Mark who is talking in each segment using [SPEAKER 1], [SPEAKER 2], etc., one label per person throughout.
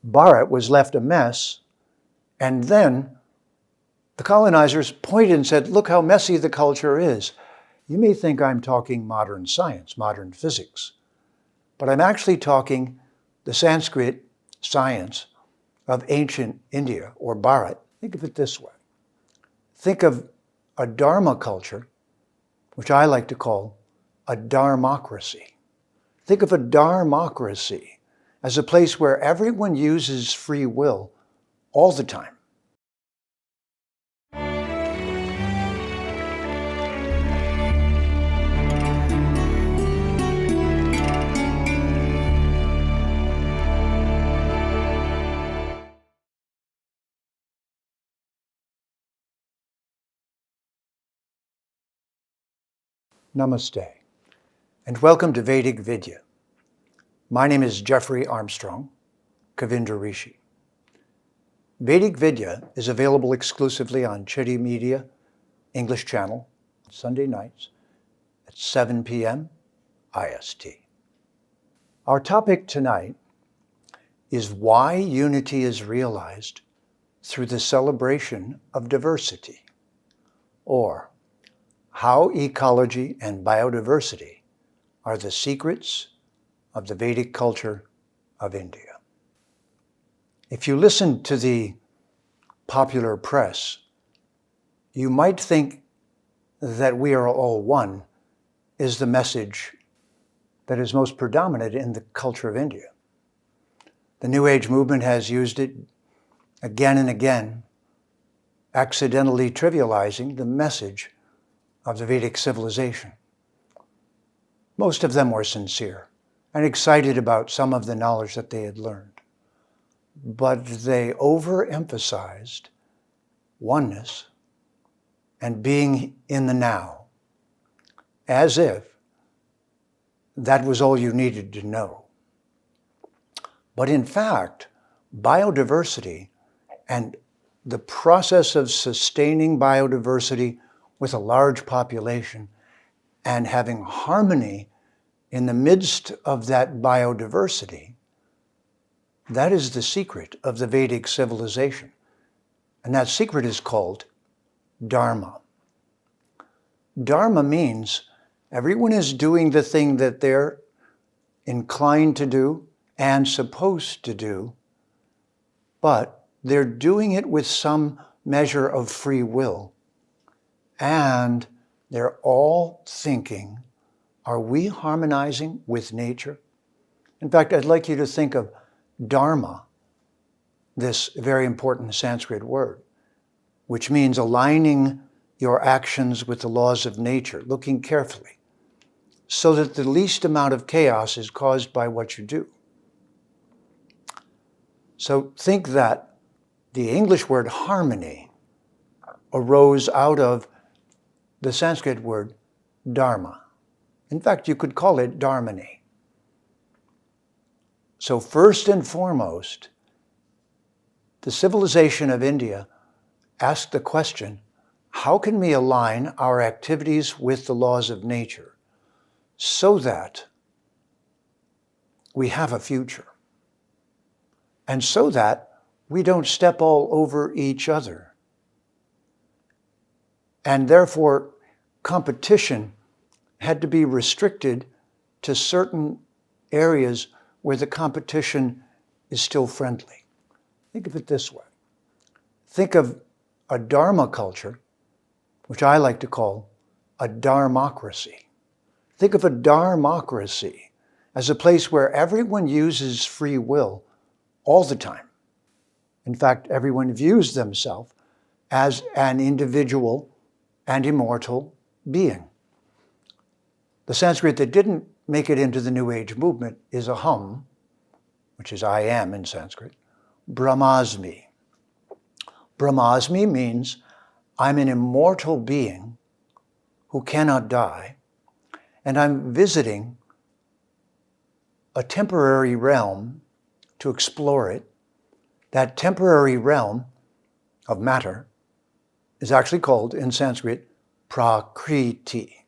[SPEAKER 1] Bharat was left a mess, and then the colonizers pointed and said, look how messy the culture is. You may think I'm talking modern science, modern physics, but I'm actually talking the Sanskrit science of ancient India, or Bharat. Think of it this way. Think of a Dharma culture, which I like to call a dharmocracy. Think of a dharmocracy as a place where everyone uses free will all the time. Namaste, and welcome to Vedic Vidya. My name is Jeffrey Armstrong, Kavindra Rishi. Vedic Vidya is available exclusively on Citti Media, English channel, Sunday nights at 7 p.m. IST. Our topic tonight is why unity is realized through the celebration of diversity, or how ecology and biodiversity are the secrets of the Vedic culture of India. If you listen to the popular press, you might think that we are all one is the message that is most predominant in the culture of India. The New Age movement has used it again and again, accidentally trivializing the message of the Vedic civilization. Most of them were sincere and excited about some of the knowledge that they had learned. But they overemphasized oneness and being in the now, as if that was all you needed to know. But in fact, biodiversity and the process of sustaining biodiversity with a large population and having harmony in the midst of that biodiversity, that is the secret of the Vedic civilization. And that secret is called Dharma. Dharma means everyone is doing the thing that they're inclined to do and supposed to do, but they're doing it with some measure of free will. And they're all thinking, are we harmonizing with nature? In fact, I'd like you to think of Dharma, this very important Sanskrit word, which means aligning your actions with the laws of nature, looking carefully, so that the least amount of chaos is caused by what you do. So think that the English word harmony arose out of the Sanskrit word dharma. In fact, you could call it dharmony. So first and foremost, the civilization of India asked the question, how can we align our activities with the laws of nature so that we have a future, and so that we don't step all over each other? And therefore, competition had to be restricted to certain areas where the competition is still friendly. Think of it this way. Think of a Dharma culture, which I like to call a dharmocracy. Think of a dharmocracy as a place where everyone uses free will all the time. In fact, everyone views themselves as an individual and immortal being. The Sanskrit that didn't make it into the New Age movement is aham, which is I am in Sanskrit, Brahmasmi. Brahmasmi means I'm an immortal being who cannot die, and I'm visiting a temporary realm to explore it. That temporary realm of matter is actually called in Sanskrit prakriti.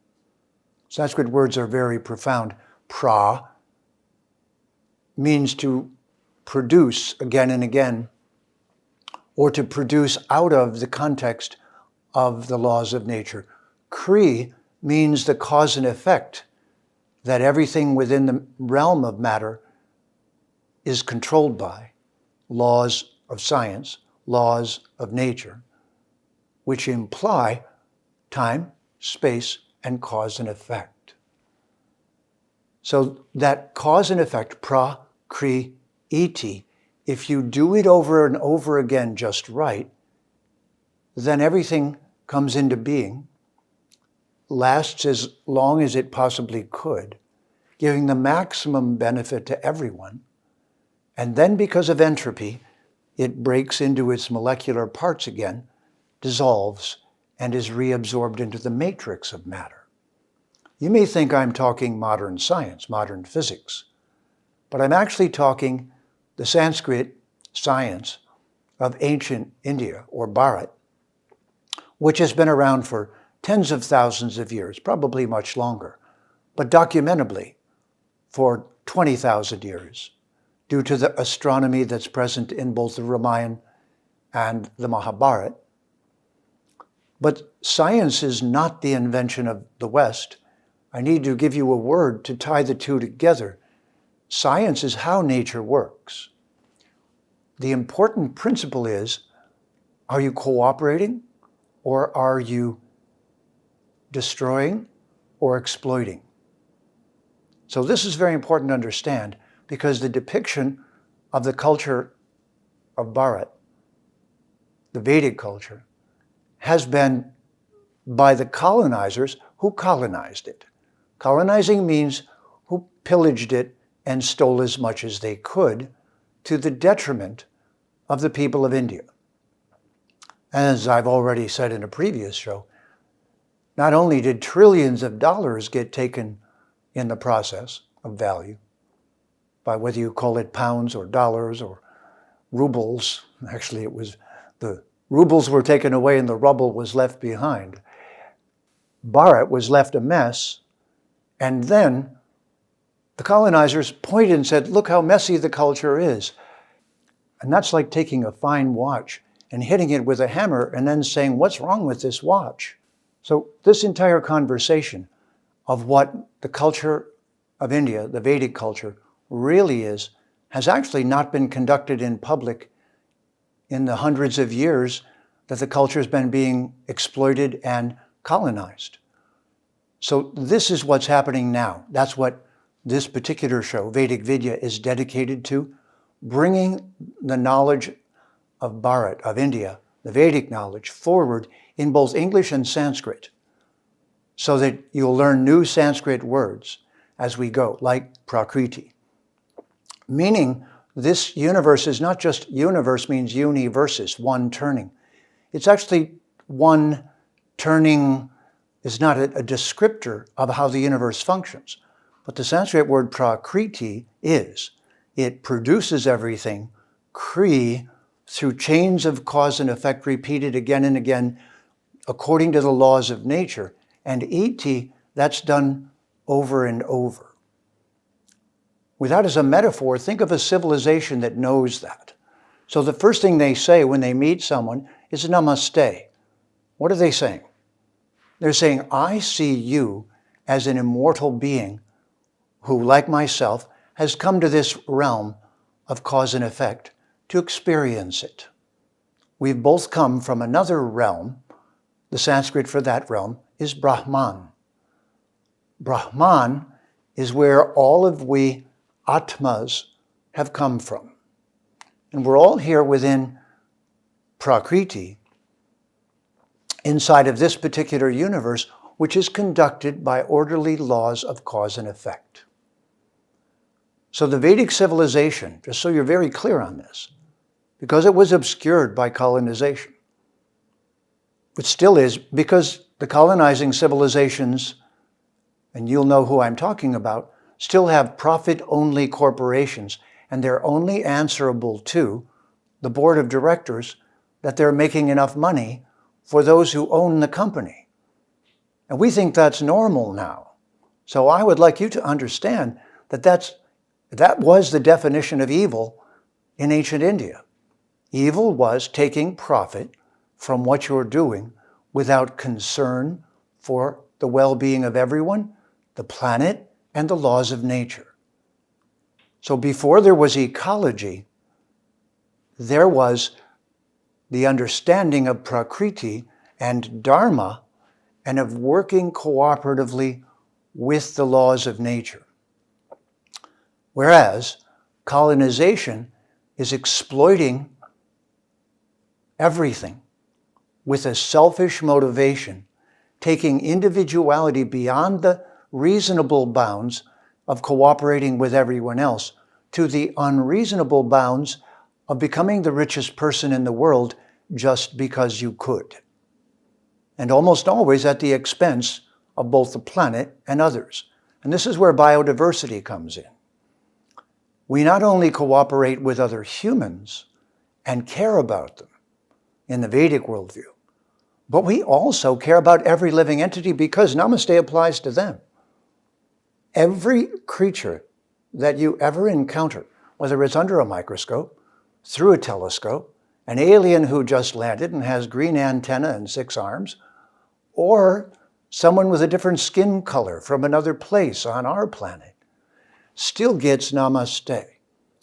[SPEAKER 1] Sanskrit words are very profound. Pra means to produce again and again, or to produce out of the context of the laws of nature. Kri means the cause and effect, that everything within the realm of matter is controlled by laws of science, laws of nature, which imply time, space, and cause and effect. So that cause and effect, prakriti, if you do it over and over again just right, then everything comes into being, lasts as long as it possibly could, giving the maximum benefit to everyone. And then because of entropy, it breaks into its molecular parts again, dissolves, and is reabsorbed into the matrix of matter. You may think I'm talking modern science, modern physics, but I'm actually talking the Sanskrit science of ancient India, or Bharat, which has been around for tens of thousands of years, probably much longer, but documentably for 20,000 years, due to the astronomy that's present in both the Ramayana and the Mahabharata. But science is not the invention of the West. I need to give you a word to tie the two together. Science is how nature works. The important principle is, are you cooperating, or are you destroying or exploiting? So this is very important to understand, because the depiction of the culture of Bharat, the Vedic culture, has been by the colonizers who colonized it. Colonizing means who pillaged it and stole as much as they could, to the detriment of the people of India. As I've already said in a previous show, not only did trillions of dollars get taken in the process of value, by whether you call it pounds or dollars or rubles. Actually, it was the rubles were taken away and the rubble was left behind. Bharat was left a mess, and then the colonizers pointed and said, look how messy the culture is. And that's like taking a fine watch and hitting it with a hammer and then saying, what's wrong with this watch? So this entire conversation of what the culture of India, the Vedic culture, really is, has actually not been conducted in public in the hundreds of years that the culture has been being exploited and colonized. So this is what's happening now. That's what this particular show, Vedic Vidya, is dedicated to, bringing the knowledge of Bharat, of India, the Vedic knowledge, forward in both English and Sanskrit, so that you'll learn new Sanskrit words as we go, like prakriti. Meaning, this universe is not just universe means uni versus, one turning. It's actually one turning is not a descriptor of how the universe functions. But the Sanskrit word prakriti is, it produces everything, kri, through chains of cause and effect repeated again and again according to the laws of nature. And iti, that's done over and over. With that as a metaphor, think of a civilization that knows that. So the first thing they say when they meet someone is Namaste. What are they saying? They're saying, I see you as an immortal being who, like myself, has come to this realm of cause and effect to experience it. We've both come from another realm. The Sanskrit for that realm is Brahman. Brahman is where all of we Atmas have come from. And we're all here within Prakriti, inside of this particular universe, which is conducted by orderly laws of cause and effect. So the Vedic civilization, just so you're very clear on this, because it was obscured by colonization, but still is, because the colonizing civilizations, and you'll know who I'm talking about, still have profit-only corporations, and they're only answerable to the board of directors that they're making enough money for those who own the company. And we think that's normal now. So I would like you to understand that that was the definition of evil in ancient India. Evil was taking profit from what you're doing without concern for the well-being of everyone, the planet, and the laws of nature. So before there was ecology, there was the understanding of Prakriti and Dharma and of working cooperatively with the laws of nature. Whereas colonization is exploiting everything with a selfish motivation, taking individuality beyond the reasonable bounds of cooperating with everyone else to the unreasonable bounds of becoming the richest person in the world just because you could. And almost always at the expense of both the planet and others. And this is where biodiversity comes in. We not only cooperate with other humans and care about them in the Vedic worldview, but we also care about every living entity because Namaste applies to them. Every creature that you ever encounter, whether it's under a microscope, through a telescope, an alien who just landed and has green antenna and 6 arms, or someone with a different skin color from another place on our planet, still gets Namaste,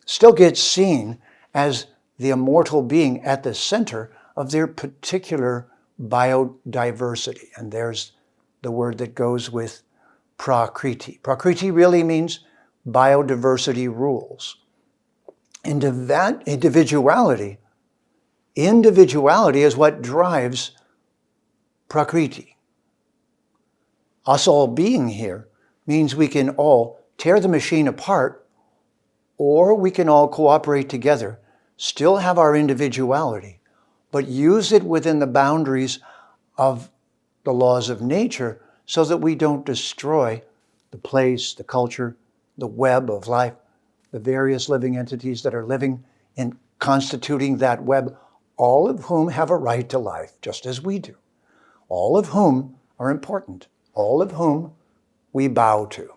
[SPEAKER 1] still gets seen as the immortal being at the center of their particular biodiversity. And there's the word that goes with Prakriti. Prakriti really means biodiversity rules. Individuality is what drives Prakriti. Us all being here means we can all tear the machine apart, or we can all cooperate together, still have our individuality, but use it within the boundaries of the laws of nature so that we don't destroy the place, the culture, the web of life, the various living entities that are living in constituting that web, all of whom have a right to life, just as we do. All of whom are important, all of whom we bow to.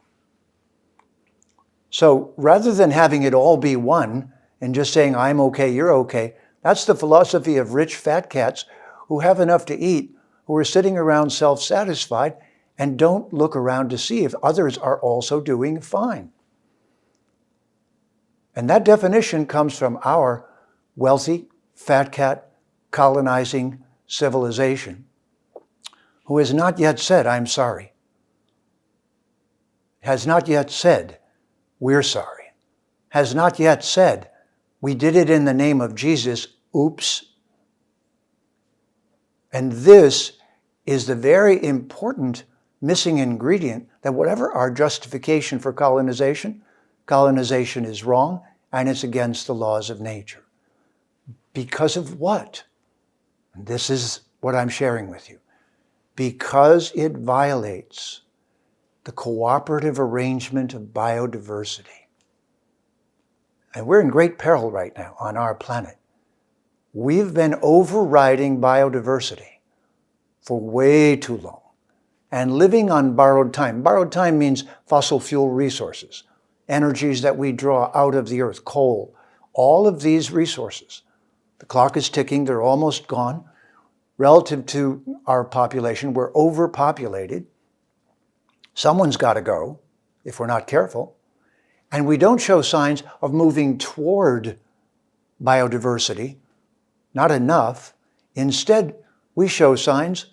[SPEAKER 1] So rather than having it all be one and just saying, I'm okay, you're okay, that's the philosophy of rich fat cats who have enough to eat, who are sitting around self-satisfied and don't look around to see if others are also doing fine. And that definition comes from our wealthy, fat cat, colonizing civilization, who has not yet said, I'm sorry. Has not yet said, we're sorry. Has not yet said, we did it in the name of Jesus, oops. And this is the very important missing ingredient that whatever our justification for colonization is wrong and it's against the laws of nature. Because of what? And this is what I'm sharing with you. Because it violates the cooperative arrangement of biodiversity. And we're in great peril right now on our planet. We've been overriding biodiversity for way too long and living on borrowed time. Borrowed time means fossil fuel resources, energies that we draw out of the earth, coal, all of these resources. The clock is ticking, they're almost gone. Relative to our population, we're overpopulated. Someone's got to go if we're not careful. And we don't show signs of moving toward biodiversity, not enough. Instead, we show signs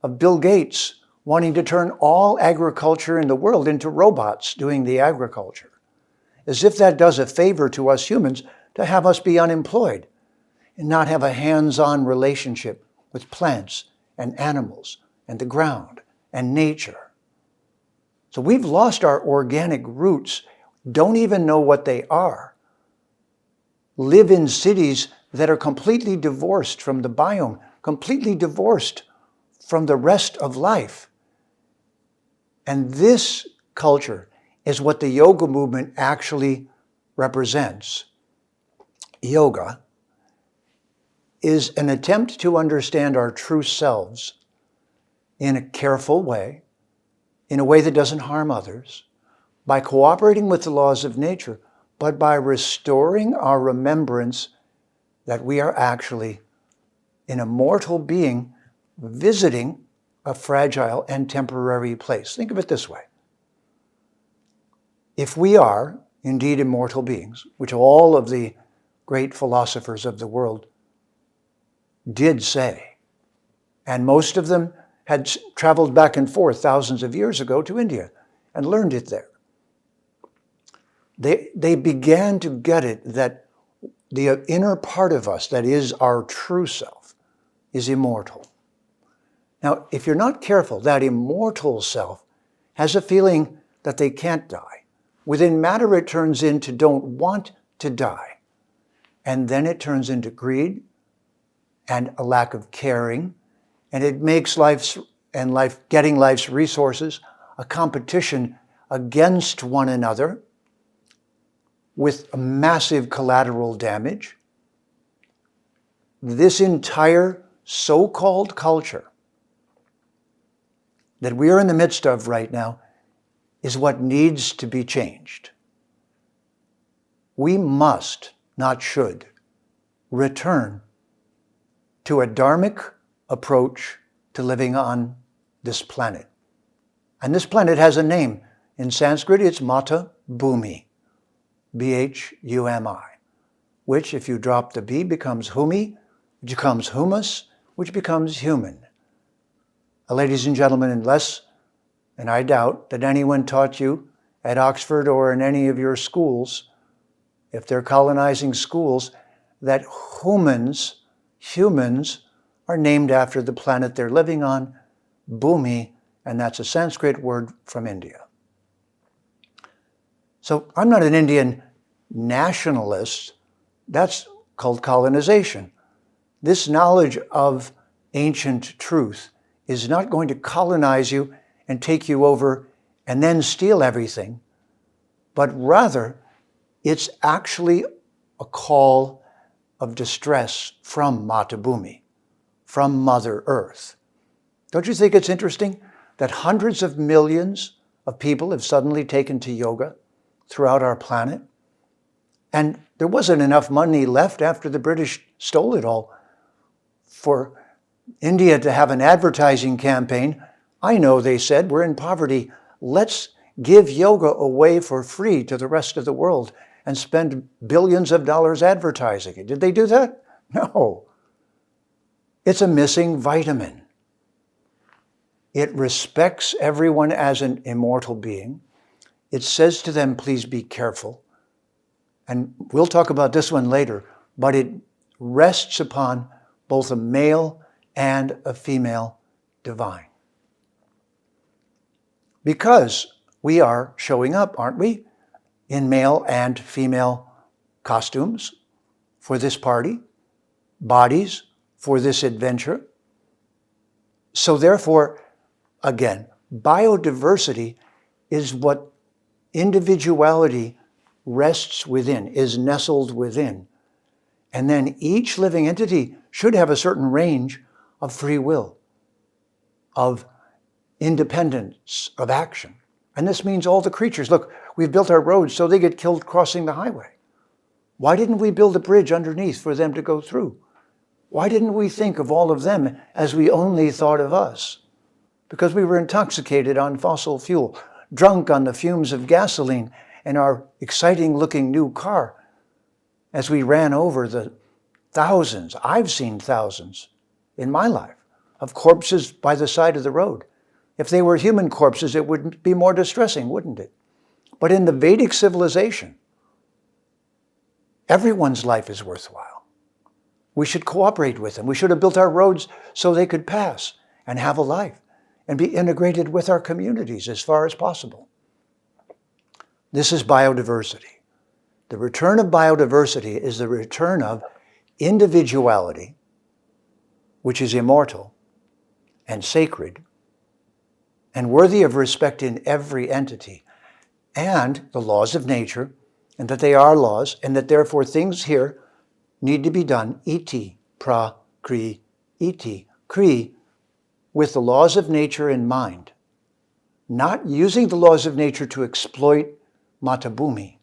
[SPEAKER 1] of Bill Gates wanting to turn all agriculture in the world into robots doing the agriculture, as if that does a favor to us humans to have us be unemployed and not have a hands-on relationship with plants and animals and the ground and nature. So we've lost our organic roots, don't even know what they are, live in cities that are completely divorced from the biome, completely divorced from the rest of life. And this culture is what the yoga movement actually represents. Yoga is an attempt to understand our true selves in a careful way, in a way that doesn't harm others, by cooperating with the laws of nature, but by restoring our remembrance that we are actually an immortal being visiting a fragile and temporary place. Think of it this way. If we are indeed immortal beings, which all of the great philosophers of the world did say, and most of them had traveled back and forth thousands of years ago to India and learned it there. They began to get it that the inner part of us, that is our true self, is immortal. Now, if you're not careful, that immortal self has a feeling that they can't die. Within matter, it turns into don't want to die. And then it turns into greed and a lack of caring. And it makes getting life's resources a competition against one another with a massive collateral damage. This entire so-called culture that we are in the midst of right now is what needs to be changed. We must, not should, return to a dharmic approach to living on this planet. And this planet has a name. In Sanskrit, it's Mata Bhumi, B-H-U-M-I, which, if you drop the B, becomes humi, which becomes humus, which becomes human. Ladies and gentlemen, unless, and I doubt, that anyone taught you at Oxford or in any of your schools, if they're colonizing schools, that humans are named after the planet they're living on, Bhumi, and that's a Sanskrit word from India. So I'm not an Indian nationalist. That's called colonization. This knowledge of ancient truth is not going to colonize you and take you over and then steal everything, but rather it's actually a call of distress from Mata Bhumi, from Mother Earth. Don't you think it's interesting that hundreds of millions of people have suddenly taken to yoga throughout our planet? And there wasn't enough money left after the British stole it all for India to have an advertising campaign. I know they said, we're in poverty. Let's give yoga away for free to the rest of the world and spend billions of dollars advertising it. Did they do that? No. It's a missing vitamin. It respects everyone as an immortal being. It says to them, please be careful. And we'll talk about this one later, but it rests upon both a male and a female divine. Because we are showing up, aren't we, in male and female costumes for this party, bodies for this adventure. So therefore, again, biodiversity is what individuality rests within, is nestled within. And then each living entity should have a certain range of free will, of independence, of action. And this means all the creatures. Look, we've built our roads so they get killed crossing the highway. Why didn't we build a bridge underneath for them to go through? Why didn't we think of all of them as we only thought of us? Because we were intoxicated on fossil fuel, drunk on the fumes of gasoline in our exciting-looking new car as we ran over the thousands, I've seen thousands in my life, of corpses by the side of the road. If they were human corpses, it would be more distressing, wouldn't it? But in the Vedic civilization, everyone's life is worthwhile. We should cooperate with them. We should have built our roads so they could pass and have a life and be integrated with our communities as far as possible. This is biodiversity. The return of biodiversity is the return of individuality, which is immortal and sacred and worthy of respect in every entity, and the laws of nature, and that they are laws, and that therefore things here need to be done iti, pra, kri, iti, kri, with the laws of nature in mind, not using the laws of nature to exploit Mata Bhumi,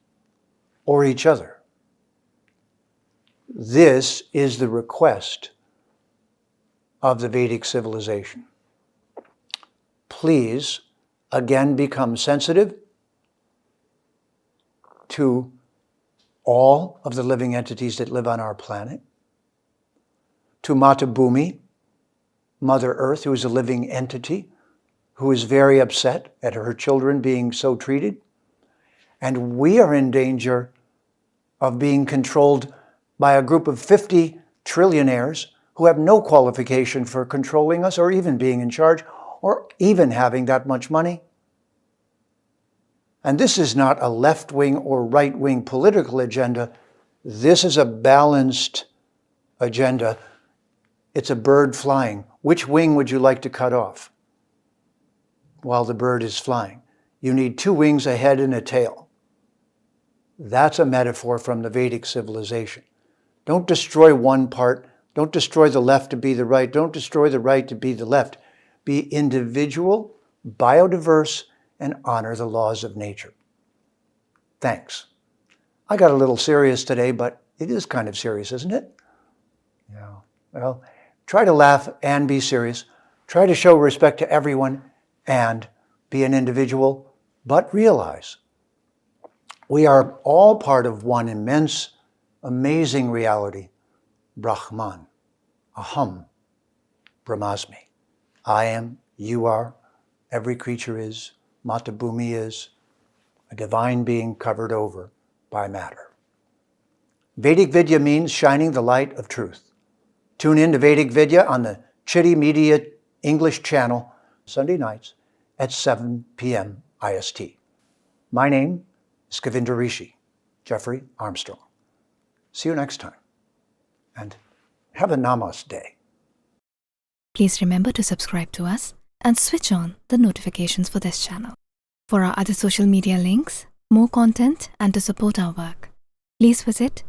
[SPEAKER 1] or each other. This is the request of the Vedic civilization. Please, again, become sensitive to all of the living entities that live on our planet, to Mata Bhumi, Mother Earth, who is a living entity, who is very upset at her children being so treated. And we are in danger of being controlled by a group of 50 trillionaires who have no qualification for controlling us or even being in charge or even having that much money. And this is not a left-wing or right-wing political agenda. This is a balanced agenda. It's a bird flying. Which wing would you like to cut off while the bird is flying? You need 2 wings, a head, and a tail. That's a metaphor from the Vedic civilization. Don't destroy one part. Don't destroy the left to be the right. Don't destroy the right to be the left. Be individual, biodiverse, and honor the laws of nature. Thanks. I got a little serious today, but it is kind of serious, isn't it? Yeah. Well, try to laugh and be serious. Try to show respect to everyone and be an individual, but realize we are all part of one immense, amazing reality, Brahman, Aham, Brahmasmi. I am, you are, every creature is, Mata Bhumi is, a divine being covered over by matter. Vedic Vidya means shining the light of truth. Tune in to Vedic Vidya on the Citti Media English channel Sunday nights at 7 p.m. IST. My name is Citti, Jeffrey Armstrong. See you next time, and have a Namaste.
[SPEAKER 2] Please remember to subscribe to us and switch on the notifications for this channel. For our other social media links, more content, and to support our work, please visit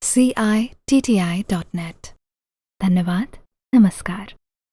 [SPEAKER 2] citti.net. Dhanyavad. Namaskar.